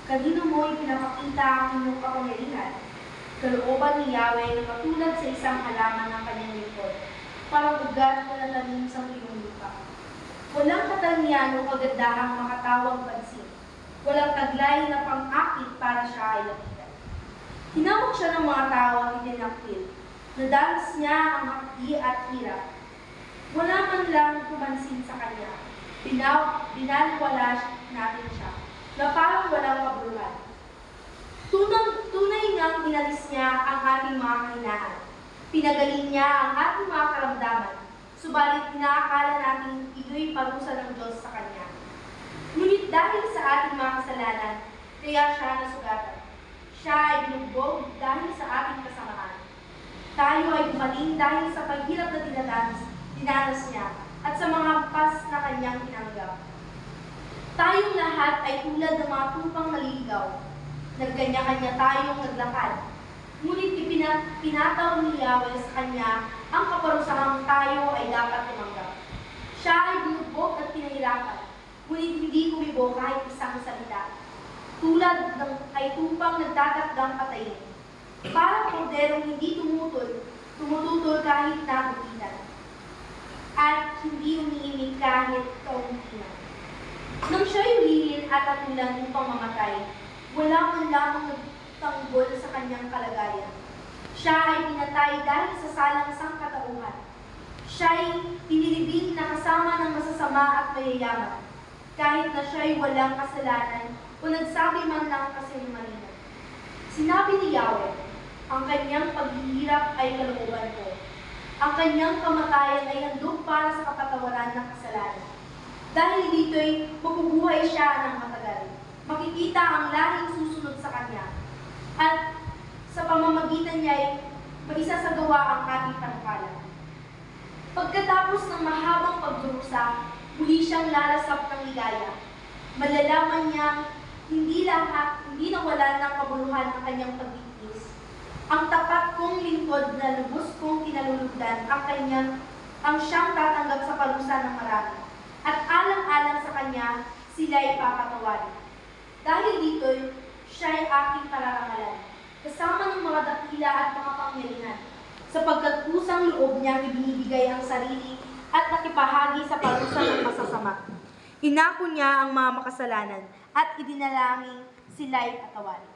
Kanino mo ipinapakita ang inyong kapangyarihan? Kalooban ni Yahweh na katulad sa isang halaman ng kanyang lingkod, parang ugat na natanim sa tuyong lupa. Walang katangian o kagandahang makatawag pansin. Walang taglay na pang-akit para siya ay lapitan. Tinawag siya ng mga tao at itinaktil. Nadalas niya ang hakdi at hirap. Wala man lang kumansin sa kanya. Binalwala natin siya na parang walang kabuluhan. Tunay ngang inalis niya ang ating mga kahinaan. Pinagaling niya ang ating mga karamdaman. Subalit inaakala natin ito'y parusa ng Diyos sa kanya. Ngunit dahil sa ating mga kasalanan, kaya siya nasugatan. Siya ay binugbog dahil sa ating kasamaan. Tayo ay gumaling dahil sa paghirap na dinanas niya at sa mga hampas na kanyang tinanggap. Tayong lahat ay tulad ng mga tupang naliligaw. Nagkanya-kanya tayong naglakad. Ngunit pinataw ni Yahweh sa kanya ang kaparusahang tayo ay dapat tumanggap. Siya ay binugbog at pinahirapan, ngunit hindi kumibo kahit isang salita. Tulad ng ay tupang nagtatakdang patayin. Parang korderong hindi tumututol kahit nabukitan. At hindi umiimik kahit kauntinan. Nang siya'y ulilin at atulan upang mamatay, wala man lamang nagtanggol sa kanyang kalagayan. Siya ay pinatay dahil sa salang sangkatauhan. Siya'y pinilibing na kasama ng masasama at mayayaman, kahit na siya'y walang kasalanan o nagsabi man lang kasinungalingan. Sinabi ni Yahweh, ang kanyang paghihirap ay kalooban ko. Ang kanyang kamatayan ay handog para sa kapatawaran ng kasalanan. Dahil dito'y mabubuhay siya ng matagal. Makikita ang lahing susunod sa kanya. At sa pamamagitan niya ay maisasagawa ang ating panukala. Pagkatapos ng mahabang pagdurusa, muli siyang lalasap ng ligaya. Malalaman niya hindi nawalan ng kabuluhan ang kanyang pagtitiis. Ang tapat kong lingkod na lubos kong kinalulugdan ang siyang tatanggap sa parusa ng marami. At alang-alang sa kanya, sila'y papatawarin. Dahil dito'y siya'y aking pararangalan, kasama ng mga dakila at mga pangyarihan, sapagkat kusang loob niyang ibinibigay ang sarili at nakipahagi sa parusa ng masasama. Inako niya ang mga makasalanan at idinalangin sila'y patawarin.